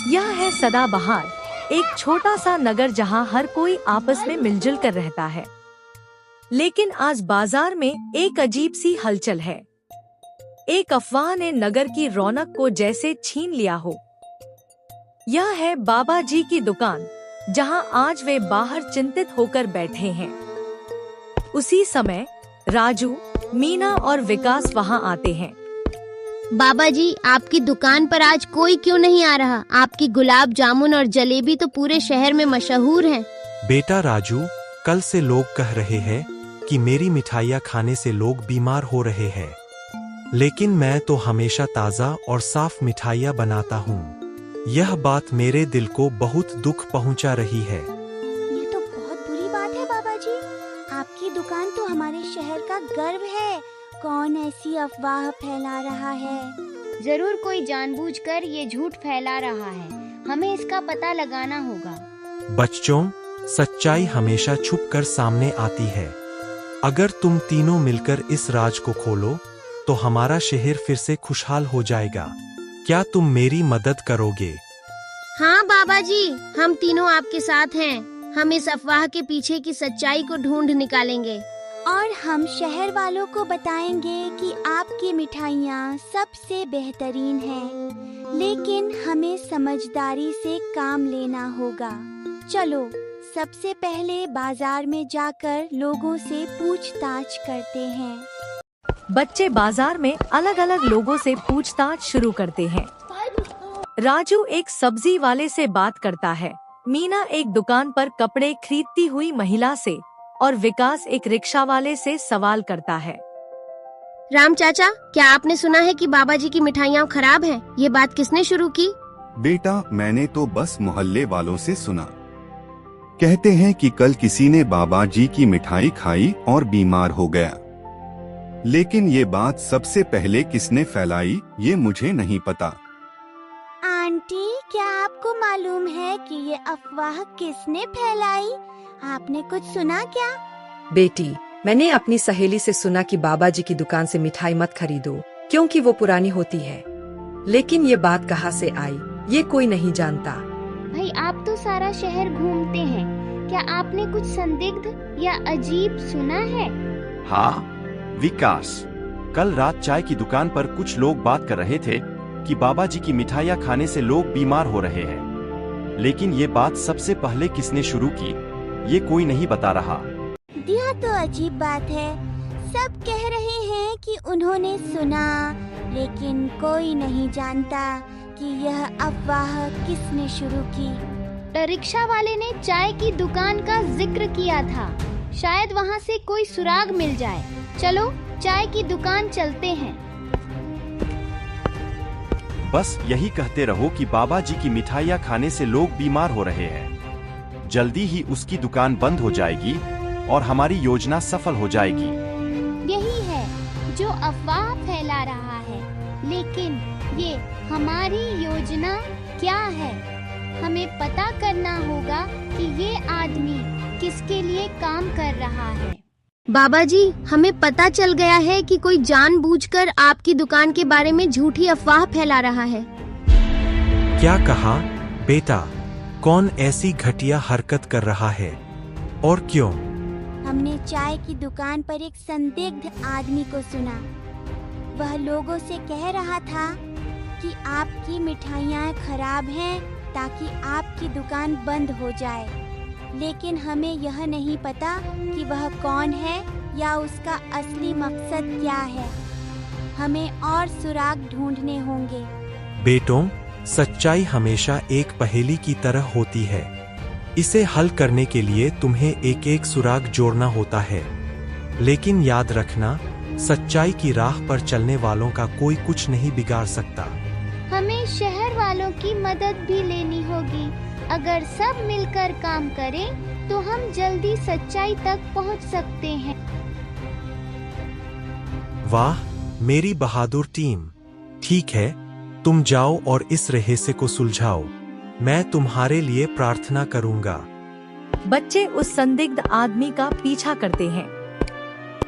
यह है सदाबहार, एक छोटा सा नगर जहां हर कोई आपस में मिलजुल कर रहता है। लेकिन आज बाजार में एक अजीब सी हलचल है। एक अफवाह ने नगर की रौनक को जैसे छीन लिया हो। यह है बाबा जी की दुकान, जहां आज वे बाहर चिंतित होकर बैठे हैं। उसी समय राजू, मीना और विकास वहां आते हैं। बाबा जी, आपकी दुकान पर आज कोई क्यों नहीं आ रहा? आपकी गुलाब जामुन और जलेबी तो पूरे शहर में मशहूर हैं। बेटा राजू, कल से लोग कह रहे हैं कि मेरी मिठाइयाँ खाने से लोग बीमार हो रहे हैं, लेकिन मैं तो हमेशा ताज़ा और साफ मिठाइयाँ बनाता हूँ। यह बात मेरे दिल को बहुत दुख पहुँचा रही है। ये तो बहुत बुरी बात है बाबा जी। आपकी दुकान तो हमारे शहर का गर्व है। कौन ऐसी अफवाह फैला रहा है? जरूर कोई जानबूझकर ये झूठ फैला रहा है। हमें इसका पता लगाना होगा। बच्चों, सच्चाई हमेशा छुप कर सामने आती है। अगर तुम तीनों मिलकर इस राज को खोलो तो हमारा शहर फिर से खुशहाल हो जाएगा। क्या तुम मेरी मदद करोगे? हाँ बाबा जी, हम तीनों आपके साथ हैं। हम इस अफवाह के पीछे की सच्चाई को ढूंढ निकालेंगे। और हम शहर वालों को बताएंगे कि आपकी मिठाइयाँ सबसे बेहतरीन हैं। लेकिन हमें समझदारी से काम लेना होगा। चलो, सबसे पहले बाजार में जाकर लोगों से पूछताछ करते हैं। बच्चे बाजार में अलग अलग लोगों से पूछताछ शुरू करते हैं। राजू एक सब्जी वाले से बात करता है, मीना एक दुकान पर कपड़े खरीदती हुई महिला से और विकास एक रिक्शा वाले से सवाल करता है। राम चाचा, क्या आपने सुना है कि बाबा जी की मिठाइयाँ खराब हैं? ये बात किसने शुरू की? बेटा, मैंने तो बस मोहल्ले वालों से सुना। कहते हैं कि कल किसी ने बाबा जी की मिठाई खाई और बीमार हो गया। लेकिन ये बात सबसे पहले किसने फैलाई, ये मुझे नहीं पता। आंटी, क्या आपको मालूम है कि ये अफवाह किसने फैलाई? आपने कुछ सुना क्या? बेटी, मैंने अपनी सहेली से सुना कि बाबा जी की दुकान से मिठाई मत खरीदो क्योंकि वो पुरानी होती है। लेकिन ये बात कहाँ से आई, ये कोई नहीं जानता। भाई, आप तो सारा शहर घूमते हैं। क्या आपने कुछ संदिग्ध या अजीब सुना है? हाँ विकास, कल रात चाय की दुकान पर कुछ लोग बात कर रहे थे कि बाबा जी की मिठाइयाँ खाने से लोग बीमार हो रहे हैं। लेकिन ये बात सबसे पहले किसने शुरू की, ये कोई नहीं बता रहा। यह तो अजीब बात है। सब कह रहे हैं कि उन्होंने सुना, लेकिन कोई नहीं जानता कि यह अफवाह किसने शुरू की। रिक्शा वाले ने चाय की दुकान का जिक्र किया था। शायद वहाँ से कोई सुराग मिल जाए। चलो, चाय की दुकान चलते हैं। बस यही कहते रहो कि बाबा जी की मिठाइयाँ खाने से लोग बीमार हो रहे हैं। जल्दी ही उसकी दुकान बंद हो जाएगी और हमारी योजना सफल हो जाएगी। यही है जो अफवाह फैला रहा है। लेकिन ये हमारी योजना क्या है? हमें पता करना होगा कि ये आदमी किसके लिए काम कर रहा है। बाबा जी, हमें पता चल गया है कि कोई जानबूझकर आपकी दुकान के बारे में झूठी अफवाह फैला रहा है। क्या कहा बेटा? कौन ऐसी घटिया हरकत कर रहा है और क्यों? हमने चाय की दुकान पर एक संदिग्ध आदमी को सुना। वह लोगों से कह रहा था कि आपकी मिठाइयाँ खराब हैं ताकि आपकी दुकान बंद हो जाए। लेकिन हमें यह नहीं पता कि वह कौन है या उसका असली मकसद क्या है। हमें और सुराग ढूंढने होंगे। बेटों, सच्चाई हमेशा एक पहेली की तरह होती है। इसे हल करने के लिए तुम्हें एक एक सुराग जोड़ना होता है। लेकिन याद रखना, सच्चाई की राह पर चलने वालों का कोई कुछ नहीं बिगाड़ सकता। हमें शहर वालों की मदद भी लेनी होगी। अगर सब मिलकर काम करें तो हम जल्दी सच्चाई तक पहुंच सकते हैं। वाह मेरी बहादुर टीम। ठीक है, तुम जाओ और इस रहस्य को सुलझाओ। मैं तुम्हारे लिए प्रार्थना करूंगा। बच्चे उस संदिग्ध आदमी का पीछा करते हैं।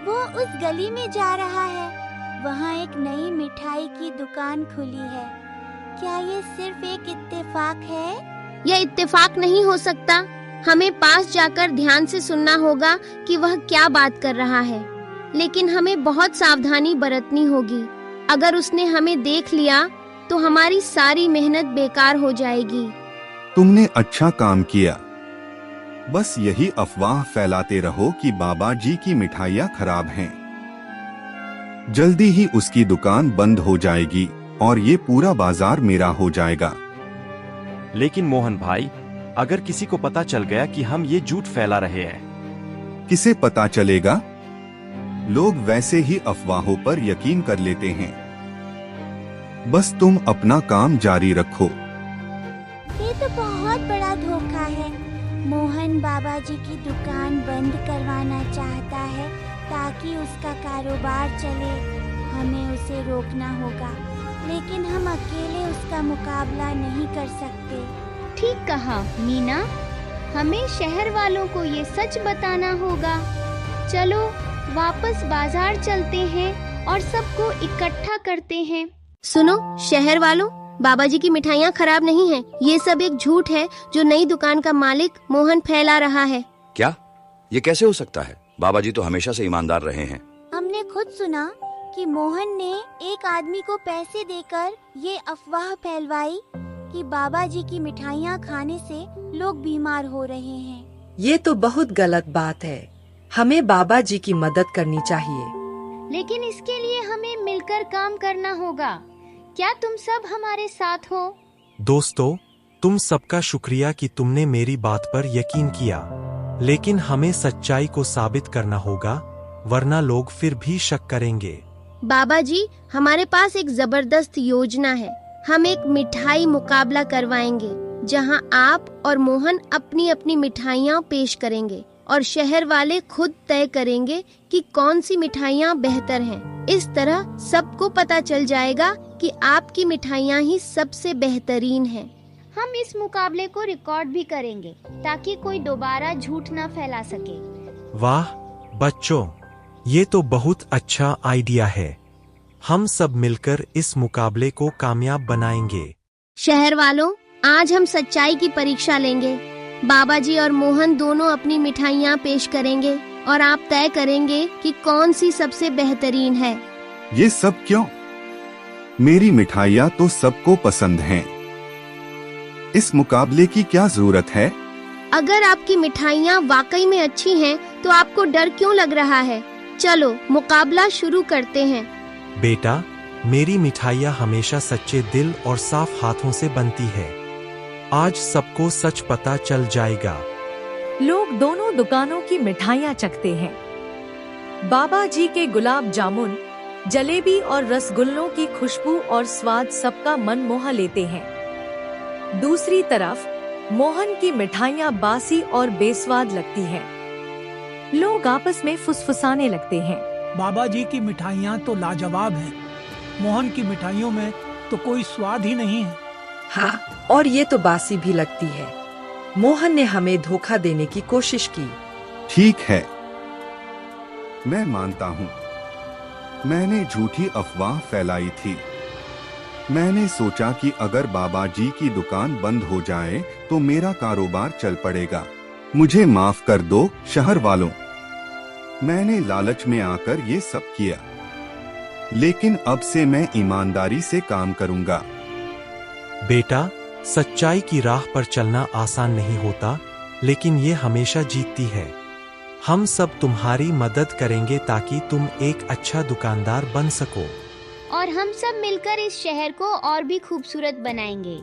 वो उस गली में जा रहा है। वहाँ एक नई मिठाई की दुकान खुली है। क्या ये सिर्फ एक इत्तेफाक है? यह इत्तेफाक नहीं हो सकता। हमें पास जाकर ध्यान से सुनना होगा कि वह क्या बात कर रहा है, लेकिन हमें बहुत सावधानी बरतनी होगी। अगर उसने हमें देख लिया तो हमारी सारी मेहनत बेकार हो जाएगी। तुमने अच्छा काम किया। बस यही अफवाह फैलाते रहो कि बाबा जी की मिठाइयाँ खराब हैं। जल्दी ही उसकी दुकान बंद हो जाएगी और ये पूरा बाजार मेरा हो जाएगा। लेकिन मोहन भाई, अगर किसी को पता चल गया कि हम ये झूठ फैला रहे हैं? किसे पता चलेगा? लोग वैसे ही अफवाहों पर यकीन कर लेते हैं। बस तुम अपना काम जारी रखो। ये तो बहुत बड़ा धोखा है। मोहन बाबा जी की दुकान बंद करवाना चाहता है ताकि उसका कारोबार चले। हमें उसे रोकना होगा, लेकिन हम अकेले उसका मुकाबला नहीं कर सकते। ठीक कहा मीना, हमें शहर वालों को ये सच बताना होगा। चलो वापस बाजार चलते हैं और सबको इकट्ठा करते हैं। सुनो शहर वालों, बाबा जी की मिठाइयाँ खराब नहीं हैं। ये सब एक झूठ है जो नई दुकान का मालिक मोहन फैला रहा है। क्या? ये कैसे हो सकता है? बाबा जी तो हमेशा से ईमानदार रहे हैं। हमने खुद सुना कि मोहन ने एक आदमी को पैसे देकर ये अफवाह फैलवाई कि बाबा जी की मिठाइयाँ खाने से लोग बीमार हो रहे हैं। ये तो बहुत गलत बात है। हमें बाबा जी की मदद करनी चाहिए। लेकिन इसके लिए हमें मिलकर काम करना होगा। क्या तुम सब हमारे साथ हो? दोस्तों, तुम सबका शुक्रिया कि तुमने मेरी बात पर यकीन किया, लेकिन हमें सच्चाई को साबित करना होगा, वरना लोग फिर भी शक करेंगे। बाबा जी, हमारे पास एक जबरदस्त योजना है। हम एक मिठाई मुकाबला करवाएंगे जहां आप और मोहन अपनी अपनी मिठाइयाँ पेश करेंगे और शहर वाले खुद तय करेंगे कि कौन सी मिठाइयाँ बेहतर हैं। इस तरह सबको पता चल जाएगा कि आपकी मिठाइयाँ ही सबसे बेहतरीन हैं। हम इस मुकाबले को रिकॉर्ड भी करेंगे ताकि कोई दोबारा झूठ न फैला सके। वाह बच्चों, ये तो बहुत अच्छा आइडिया है। हम सब मिलकर इस मुकाबले को कामयाब बनाएंगे। शहर वालों, आज हम सच्चाई की परीक्षा लेंगे। बाबा जी और मोहन दोनों अपनी मिठाइयाँ पेश करेंगे और आप तय करेंगे कि कौन सी सबसे बेहतरीन है। ये सब क्यों? मेरी मिठाइयाँ तो सबको पसंद हैं। इस मुकाबले की क्या जरूरत है? अगर आपकी मिठाइयाँ वाकई में अच्छी हैं, तो आपको डर क्यों लग रहा है? चलो मुकाबला शुरू करते हैं। बेटा, मेरी मिठाइयाँ हमेशा सच्चे दिल और साफ हाथों से बनती है। आज सबको सच पता चल जाएगा। लोग दोनों दुकानों की मिठाइयाँ चखते हैं। बाबा जी के गुलाब जामुन, जलेबी और रसगुल्लों की खुशबू और स्वाद सबका मन मोह लेते हैं। दूसरी तरफ मोहन की मिठाइयाँ बासी और बेस्वाद लगती हैं। लोग आपस में फुसफुसाने लगते हैं। बाबा जी की मिठाइयाँ तो लाजवाब हैं। मोहन की मिठाइयों में तो कोई स्वाद ही नहीं है। हाँ, और ये तो बासी भी लगती है। मोहन ने हमें धोखा देने की कोशिश की। ठीक है, मैं मानता हूँ, मैंने झूठी अफवाह फैलाई थी। मैंने सोचा कि अगर बाबा जी की दुकान बंद हो जाए तो मेरा कारोबार चल पड़ेगा। मुझे माफ कर दो शहर वालों, मैंने लालच में आकर ये सब किया। लेकिन अब से मैं ईमानदारी से काम करूंगा। बेटा, सच्चाई की राह पर चलना आसान नहीं होता, लेकिन ये हमेशा जीतती है। हम सब तुम्हारी मदद करेंगे ताकि तुम एक अच्छा दुकानदार बन सको। और हम सब मिलकर इस शहर को और भी खूबसूरत बनाएंगे।